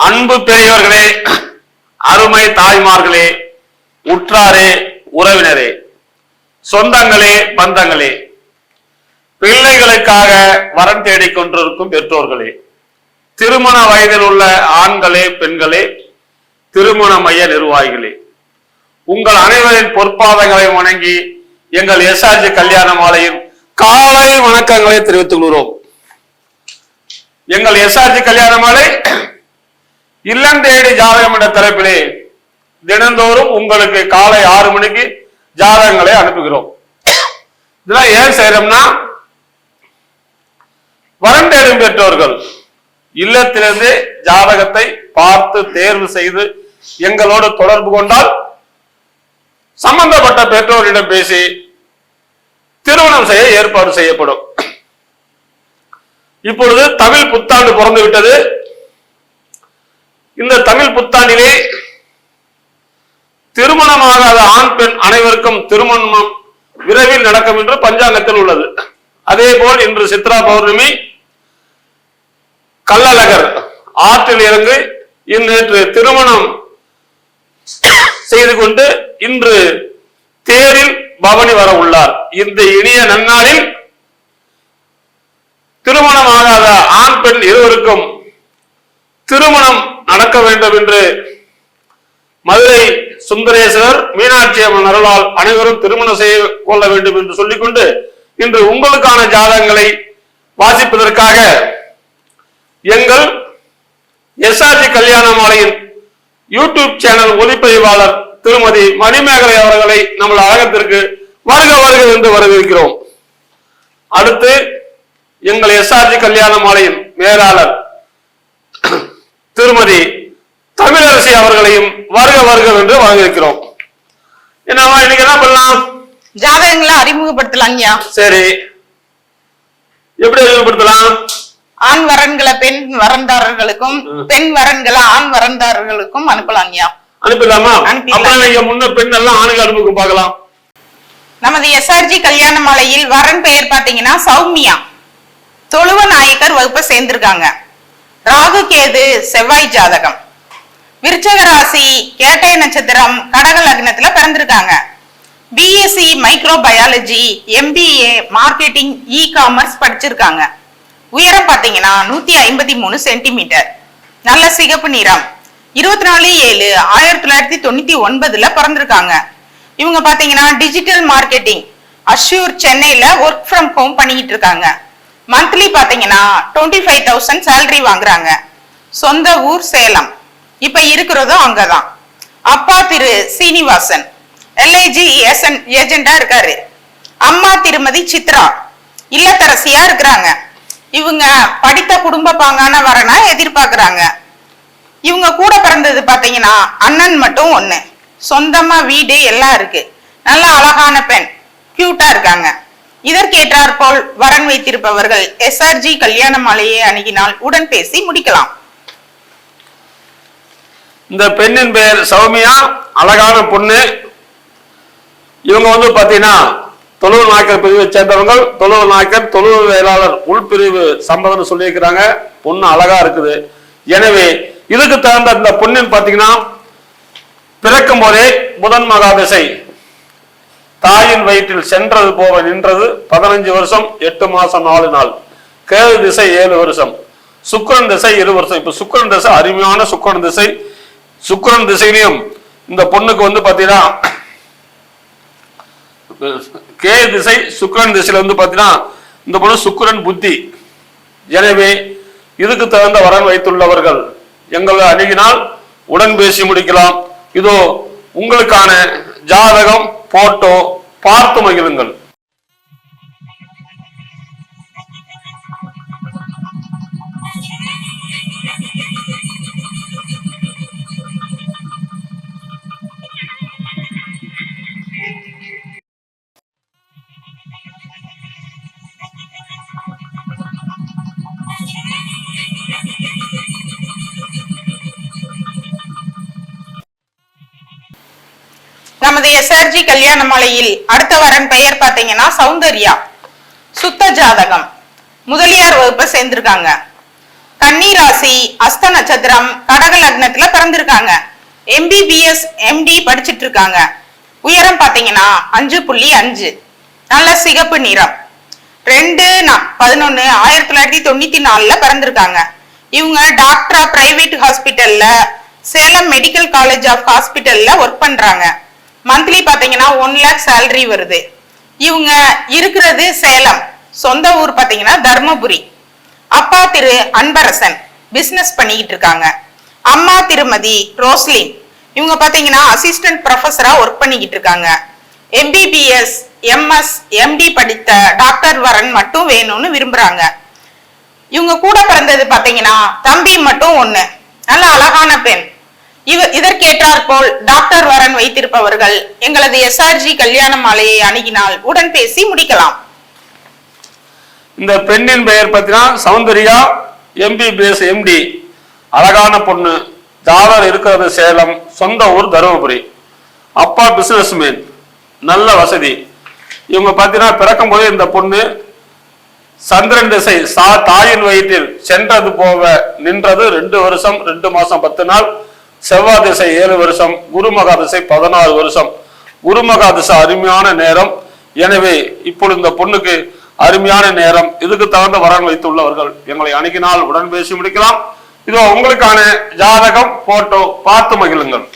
அன்பு பெரியவர்களே, அருமை தாய்மார்களே, உற்றாரே, உறவினரே, சொந்தங்களே, பந்தங்களே, பிள்ளைகளுக்காக வரன் தேடிக் கொண்டிருக்கும் பெற்றோர்களே, திருமண வயதில் உள்ள ஆண்களே, பெண்களே, திருமண மைய நிர்வாகிகளே, உங்கள் அனைவரின் பொற்பாதங்களை வணங்கி எங்கள் எஸ்ஆர்ஜி கல்யாண மாலையின் காலை வணக்கங்களை தெரிவித்துக் கொள்கிறோம். எங்கள் எஸ்ஆர்ஜி கல்யாண மாலை இல்லம் தேடி ஜாதகம் என்ற தலைப்பிலே தினந்தோறும் உங்களுக்கு காலை 6 மணிக்கு ஜாதகங்களை அனுப்புகிறோம். இதெல்லாம் ஏன் செய்யறோம்னா, வரன் தேடும் பெற்றோர்கள் இல்லத்திலிருந்து ஜாதகத்தை பார்த்து தேர்வு செய்து எங்களோடு தொடர்பு கொண்டால் சம்பந்தப்பட்ட பெற்றோரிடம் பேசி திருமணம் செய்ய ஏற்பாடு செய்யப்படும். இப்பொழுது தமிழ் புத்தாண்டு பிறந்து விட்டது. இந்த தமிழ் புத்தாண்டிலே திருமணமாகாத ஆண் பெண் அனைவருக்கும் திருமணம் விரைவில் நடக்கும் என்று பஞ்சாங்கத்தில் உள்ளது. அதே போல் இன்று சித்ரா பௌர்ணமி, கள்ளழகர் ஆற்றில் இறங்கி நேற்று திருமணம் செய்து கொண்டு இன்று தேரில் பவனி வர உள்ளார். இந்த இனிய நன்னாளில் திருமணமாகாத ஆண் பெண் இருவருக்கும் திருமணம் நடக்க வேண்டும் என்று மதுரை சுந்தரேஸ்வரர் மீனாட்சி அம்மன் அருளால் அனைவரும் திருமணம் செய்ய கொள்ள வேண்டும் என்று சொல்லிக்கொண்டு இன்று உங்களுக்கான ஜாதகங்களை வாசிப்பதற்காக எங்கள் எஸ்ஆர்ஜி கல்யாண மாலையின் யூடியூப் சேனல் ஒளிப்பதிவாளர் திருமதி மணிமேகலை அவர்களை நம்ம அழகத்திற்கு வருக வருக என்று வரவேற்கிறோம். அடுத்து எங்கள் எஸ்ஆர்ஜி கல்யாண மாலையின் மேலாளர் திருமதி தமிழரசி அவர்களையும் வருக வருக என்று வரவேற்கிறோம். என்னவா இன்னைக்கு என்ன பண்ணலாம்? ஜாதகங்களை அறிமுகப்படுத்தலாம். சரி, எப்படி அறிமுகப்படுத்தலாம்? ஆண் வரன்களை பெண் வரன்தாரர்களுக்கும், பெண் வரன்களை ஆண் வரன்தாரர்களுக்கும் அனுப்பலாம். அனுப்பிடலாமா? நீங்க முன்ன பெண் எல்லாம் ஆணுக்கு அனுப்புக்கு பார்க்கலாம். நமது எஸ்ஆர்ஜி கல்யாண மாலையில் வரன் பெயர் பாத்தீங்கன்னா சௌமியா, தொழுவ நாயக்கர் வகுப்பை சேர்ந்திருக்காங்க. ராகு கேது செவ்வாய் ஜாதகம், விருச்சக ராசி, கேட்டை நட்சத்திரம், கடக லக்னத்துல பிறந்திருக்காங்க. BSc microbiology, MBA marketing, e commerce படிச்சிருக்காங்க. உயரம் பாத்தீங்கன்னா 153 சென்டிமீட்டர், நல்ல சிகப்பு நிறம். 24/7/1999 பிறந்திருக்காங்க. இவங்க பாத்தீங்கன்னா டிஜிட்டல் மார்க்கெட்டிங் அஷ்யூர் சென்னையில ஒர்க் ஃப்ரம் ஹோம் பண்ணிட்டு இருக்காங்க. மந்த்லி பாத்தீங்கன்னா 25,000 சேலரி வாங்குறாங்க. சொந்த ஊர் சேலம், இப்ப இருக்கிறதும் அங்கதான். அப்பா திரு சீனிவாசன் எல்ஐஜி ஏஜென்டா இருக்காரு. அம்மா திருமதி சித்ரா இல்லத்தரசியா இருக்கிறாங்க. இவங்க படித்த குடும்ப பாங்கான வரனா எதிர்பார்க்கிறாங்க. இவங்க கூட பிறந்தது பாத்தீங்கன்னா அண்ணன் மட்டும் 1. சொந்தமா வீடு எல்லாம் இருக்கு. நல்ல அழகான பெண், கியூட்டா இருக்காங்க. இதற்கேற்றாற் போல் வரன் வைத்திருப்பவர்கள் எஸ்ஆர்ஜி கல்யாண மாலையை அணுகினால் உடன் பேசி முடிக்கலாம். இந்த பெண்ணின் பெயர் சௌமியா, அழகான பொண்ணு. இவங்க பாத்தீங்கன்னா தொழுவு நாயக்கர் பிரிவை சேர்ந்தவங்க. தொழுவு நாயக்கர், தொழுவு வேளாளர் உள்பிரிவு சம்பதம் சொல்லியிருக்கிறாங்க. பொண்ணு அழகா இருக்குது. எனவே இதுக்கு தகுந்த இந்த பொண்ணின் பாத்தீங்கன்னா பிறக்கும் போதே புதன் மகாதிசை தாயின் வயிற்றில் சென்றது போக நின்றது 15 வருஷம் 8 மாசம் 4 நாள். கேது திசை 7 வருஷம், சுக்கிரன் திசை 2 வருஷம். இப்ப சுக்கிரன் திசை அருமையான சுக்கிரன் திசை. சுக்கிரன் திசையிலையும் இந்த பொண்ணுக்கு பாத்தீங்கன்னா கே திசை சுக்கிரன் திசையில பாத்தீங்கன்னா இந்த பொண்ணு சுக்கிரன் புத்தி. எனவே இதுக்கு தகுந்த வரன் வைத்துள்ளவர்கள் எங்களை அணுகினால் உடன் பேசி முடிக்கலாம். இதோ உங்களுக்கான ஜாதகம், போட்டோ பார்த்து மகிழுங்கள். நமது எஸ்ஆர்ஜி கல்யாண மாலையில் அடுத்த வரன் பெயர் பாத்தீங்கன்னா சௌந்தர்யா, சுத்த ஜாதகம், முதலியார் வகுப்பை சேர்ந்திருக்காங்க. கன்னி ராசி, அஸ்த நட்சத்திரம், கடக லக்னத்துல பிறந்திருக்காங்க. எம்பிபிஎஸ் எம்டி படிச்சிட்டு இருக்காங்க. உயரம் பாத்தீங்கன்னா 5.5, நல்ல சிகப்பு நிறம். 2/11/1994 பிறந்திருக்காங்க. இவங்க டாக்டரா பிரைவேட் ஹாஸ்பிட்டல்ல, சேலம் மெடிக்கல் காலேஜ் ஆஃப் ஹாஸ்பிட்டல்ல ஒர்க் பண்றாங்க. மந்த்லி பாத்தீங்கன்னா 1 lakh சேலரி வருது. இவங்க இருக்கிறது சேலம், சொந்த ஊர் பாத்தீங்கன்னா தர்மபுரி. அப்பா திரு அன்பரசன் பிசினஸ் பண்ணிக்கிட்டு இருக்காங்க. அம்மா திருமதி ரோஸ்லின், இவங்க பாத்தீங்கன்னா அசிஸ்டன்ட் ப்ரொஃபஸரா ஒர்க் பண்ணிக்கிட்டு இருக்காங்க. எம்பிபிஎஸ் எம்எஸ் எம்டி படித்த டாக்டர் வரன் மட்டும் வேணும்னு விரும்புறாங்க. இவங்க கூட பிறந்தது பாத்தீங்கன்னா தம்பி மட்டும் ஒண்ணு, நல்ல அழகான பெண். இதற்கேற்றாற் போல் டாக்டர் வரன் வைத்திருப்பவர்கள் எங்களது எஸ்ஆர்ஜி கல்யாண மாலையை அணுகினால் உடன் பேசி முடிக்கலாம். இந்த பெண்ணின் பெயர் பார்த்தீங்கன்னா சௌந்தர்யா, எம்பிபிஎஸ் எம்டி, அழகான பொண்ணு. ஜாதகர் இருக்கிறது சேலம், சொந்த ஊர் தருமபுரி. அப்பா பிசினஸ்மேன், நல்ல வசதி. இவங்க பார்த்தீங்கன்னா பிறக்கும் போது இந்த பொண்ணு சந்திரன் திசை தாயின் வயிற்றில் சென்றது போக நின்றது 2 வருஷம் 2 மாசம் 10 நாள். செவ்வாய் திசை 7 வருஷம், குருமகா திசை 14 வருஷம். குருமகா திசை அருமையான நேரம். எனவே இப்பொழுது இந்த பொண்ணுக்கு அருமையான நேரம். இதுக்கு தகுந்த வரன் வைத்துள்ளவர்கள் எங்களை அணுகினால் உடன் பேசி முடிக்கலாம். இதோ உங்களுக்கான ஜாதகம் போட்டோ பார்த்து மகிழுங்கள்.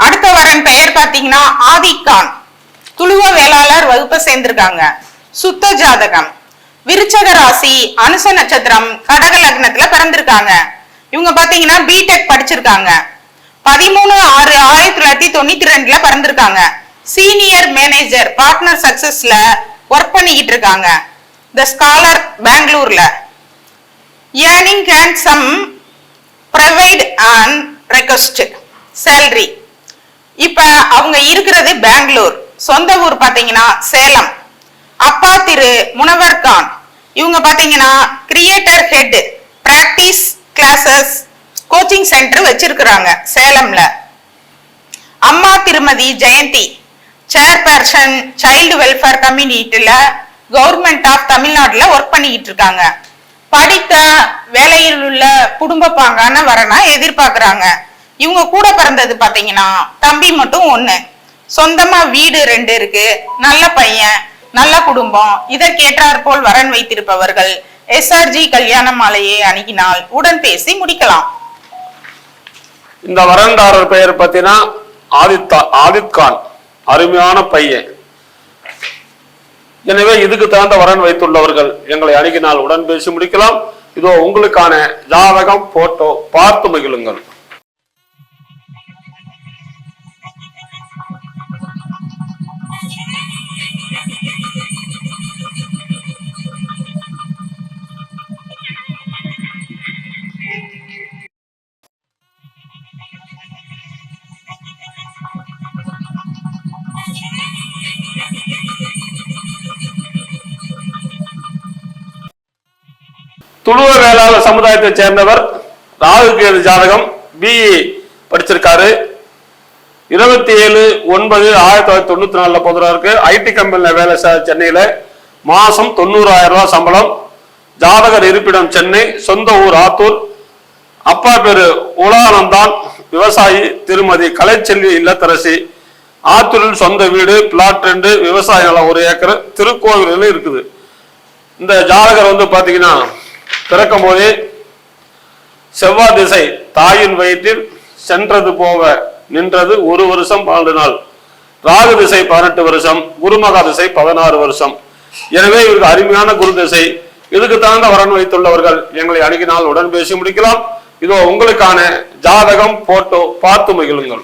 அடுத்த வரன் பெயர் பாத்தீங்கன்னா ஆதிக்கான், துளுவ வேளாளர் வகுப்பை சேர்ந்திருக்காங்க. சுத்த ஜாதகம், விருச்சக ராசி, அனுச நட்சத்திரம், கடக லக்னத்துல பிறந்திருக்காங்க. இவங்க பாத்தீங்கன்னா பிடெக் படிச்சிருக்காங்க. 13/6/1992 பிறந்திருக்காங்க. சீனியர் மேனேஜர் பார்ட்னர் சக்சஸ்ல ஒர்க் பண்ணிக்கிட்டு இருக்காங்க. த ஸ்காலர் பெங்களூர்ல. Earning can some provide and request salary. இப்ப அவங்க இருக்கிறது பெங்களூர், சொந்த ஊர் பாத்தீங்கன்னா சேலம். அப்பா திரு முனவர் கான், இவங்க பாத்தீங்கன்னா creator head practice classes coaching centre வச்சிருக்கிறாங்க சேலம்ல. அம்மா திருமதி ஜெயந்தி, சேர்பர்சன் சைல்டு வெல்ஃபேர் கம்யூனிட்டில கவர்மெண்ட் ஆஃப் தமிழ்நாடுல ஒர்க் பண்ணிக்கிட்டு இருக்காங்க. படித்த வேலையில் உள்ள குடும்ப பாங்கான வரனா எதிர்பார்க்கிறாங்க. இவங்க கூட பிறந்தது பாத்தீங்கன்னா தம்பி மட்டும் ஒண்ணு. சொந்தமா வீடு 2 இருக்கு. நல்ல பையன், நல்ல குடும்பம். இதற்கேற்றாற் போல் வரன் வைத்திருப்பவர்கள் எஸ்ஆர்ஜி கல்யாண மாலையை அணுகினால் உடன் பேசி முடிக்கலாம். இந்த வரன்தாரர் பெயர் பார்த்தீங்கன்னா ஆதித்கான், அருமையான பையன். எனவே இதுக்கு தகுந்த வரன் வைத்துள்ளவர்கள் எங்களை அணுகினால் உடன் பேசி முடிக்கலாம். இதோ உங்களுக்கான ஜாதகம் போட்டோ பார்த்து மகிழுங்கள். துளுவ வேளாளர் சமுதாயத்தை சேர்ந்தவர். ராகுகேது ஜாதகம், பிஇ படிச்சிருக்காரு. 27/9/1994 பிறந்தவருக்கு. ஐடி கம்பெனில வேலை சென்னையில. மாசம் 90,000 ரூபாய் சம்பளம். ஜாதகர் இருப்பிடம் சென்னை, சொந்த ஊர் ஆத்தூர். அப்பா பேரு உலானந்தான், விவசாயி. திருமதி கலைச்செல்வி இல்லத்தரசி. ஆத்தூரில் சொந்த வீடு, பிளாட் 2, விவசாய நிலம் 1 ஏக்கர், திருக்கோவிலில் இருக்குது. இந்த ஜாதகர் பாத்தீங்கன்னா பிறக்கும் போதே செவ்வாய் திசை தாயின் வயிற்றில் சென்றது போக நின்றது 1 வருஷம் 12 நாள். ராகு திசை 18 வருஷம், குருமகா திசை 16 வருஷம். எனவே இவருக்கு அருமையான குரு திசை. இதுக்கு தகுந்த வரன் வைத்துள்ளவர்கள் எங்களை அணுகினால் உடன் பேசி முடிக்கலாம். இதோ உங்களுக்கான ஜாதகம் போட்டோ பார்த்து மகிழுங்கள்.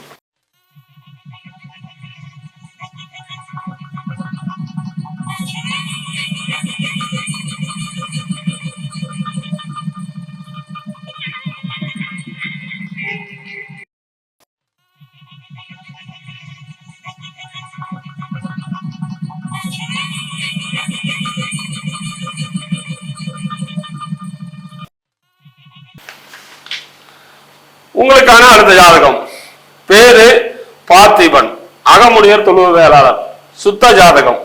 உங்களுக்கான அடுத்த ஜாதகம். பேரு பார்த்திபன், அகமுடையர் தொழுவ வேளாளர், சுத்த ஜாதகம்.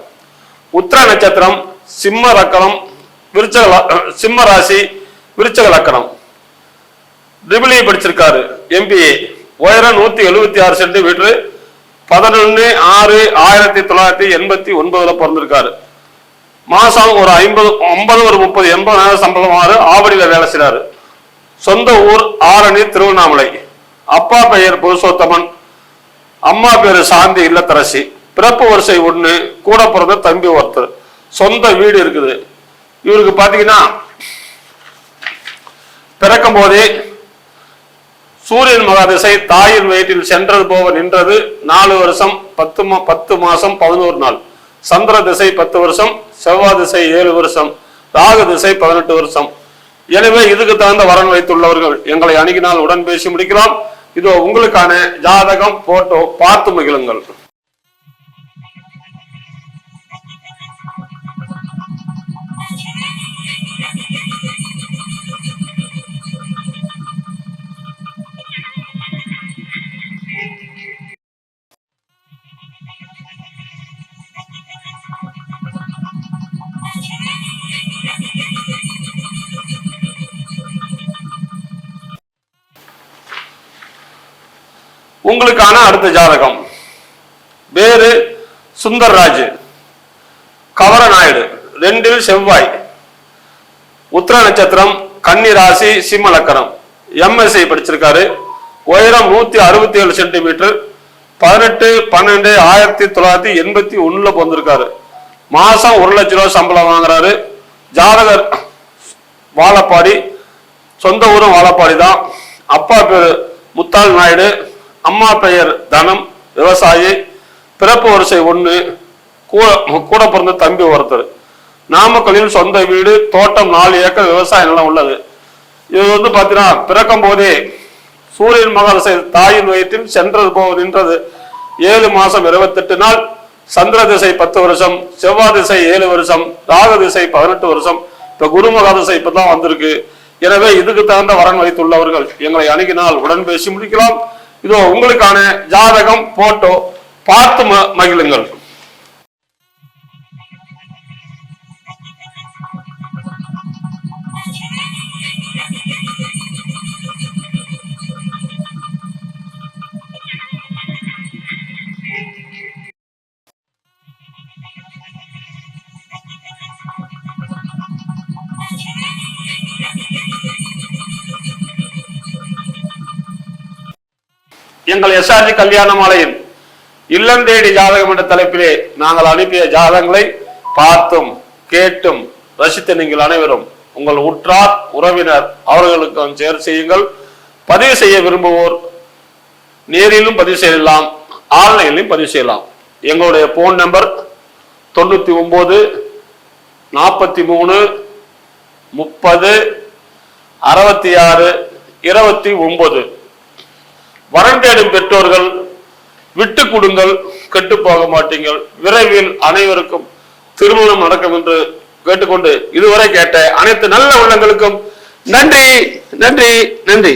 உத்திர நட்சத்திரம், சிம்ம லக்கணம், சிம்ம ராசி, விருச்சக லக்கணம். ட்ரிபிள் படிச்சிருக்காரு, MBA, உயரம் 176 சென்டிமீட்டர், 11/6/1989 பிறந்திருக்காரு. மாசம் ஒரு 50 ஒரு 30 80,000 சம்பளமாறு ஆவடியில வேலை செய்றாரு. சொந்த ஊர் ஆரணி, திருவண்ணாமலை. அப்பா பெயர் புருஷோத்தமன், அம்மா பேரு சாந்தி இல்லத்தரசி. பிறப்பு வரிசை 1, கூட பிறந்த தம்பி ஒருத்தர். சொந்த வீடு இருக்குது. இவருக்கு பாத்தீங்கன்னா பிறக்கும் போதே சூரியன் மகாதிசை தாயின் வயிற்றில் சென்றது போக நின்றது 4 வருஷம் 10 மாசம் 11 நாள். சந்திர திசை 10 வருஷம், செவ்வாய் திசை 7 வருஷம், ராகு திசை 18 வருஷம். எனவே இதுக்கு தகுந்த வரன் வைத்துள்ளவர்கள் எங்களை அணுகினால் உடன் பேசி முடிக்கலாம். இதோ உங்களுக்கான ஜாதகம், போட்டோ பார்த்து மகிழுங்கள். உங்களுக்கான அடுத்த ஜாதகம். பேரு சுந்தர்ராஜ், கவர நாயுடு, 2 செவ்வாய். உத்திர நட்சத்திரம், கன்னி ராசி, சிம்ம லக்கணம். MSc படிச்சிருக்காரு. உயரம் 167 சென்டிமீட்டர், 18/12/1981 பிறந்திருக்காரு. மாசம் 1 லட்ச ரூபாய் சம்பளம் வாங்குறாரு. ஜாதகர் வாழப்பாடி, சொந்த ஊரும் வாழப்பாடி தான். அப்பா பேரு முத்தாள் நாயுடு, அம்மா பெயர் தனம், விவசாயி. பிறப்பு வரிசை 1, கூட பிறந்த தம்பி ஒருத்தர். நாமக்கல்லில் சொந்த வீடு, தோட்டம், 4 ஏக்கர் விவசாய நிலம் உள்ளது. இது பாத்தீங்கன்னா பிறக்கும் போதே சூரியன் மகாதிசை தாயின் வயிற்றில் சென்றது போக நின்றது 7 மாசம் 28 நாள். சந்திர திசை 10 வருஷம், செவ்வாய் திசை 7 வருஷம், ராகு திசை 18 வருஷம். இப்ப குரு மகாதிசை இப்பதான் வந்திருக்கு. எனவே இதுக்கு தகுந்த வரன் வைத்துள்ளவர்கள் எங்களை அணுகினால் உடன் பேசி முடிக்கலாம். இதோ உங்களுக்கான ஜாதகம், போட்டோ பார்த்து மகிழுங்கள். எங்கள் SRG கல்யாண மாலையின் இல்லம் தேடி ஜாதகம் என்ற தலைப்பிலே நாங்கள் அனுப்பிய ஜாதகங்களை பார்த்தும் கேட்டும் ரசித்த நீங்கள் அனைவரும் உங்கள் உற்றார் உறவினர் அவர்களுக்கு ஷேர் செய்யுங்கள். பதிவு செய்ய விரும்புவோர் நேரிலும் பதிவு செய்யலாம், ஆன்லைனிலும் பதிவு செய்யலாம். எங்களுடைய போன் நம்பர் 99 43 30 66 29. வரன் தேடும் பெற்றோர்கள் விட்டு கொடுங்கள், கெட்டு போக மாட்டீங்கள். விரைவில் அனைவருக்கும் திருமணம் நடக்கும் என்று கேட்டுக்கொண்டு இதுவரை கேட்ட அனைத்து நல்ல உள்ளங்களுக்கும் நன்றி, நன்றி, நன்றி.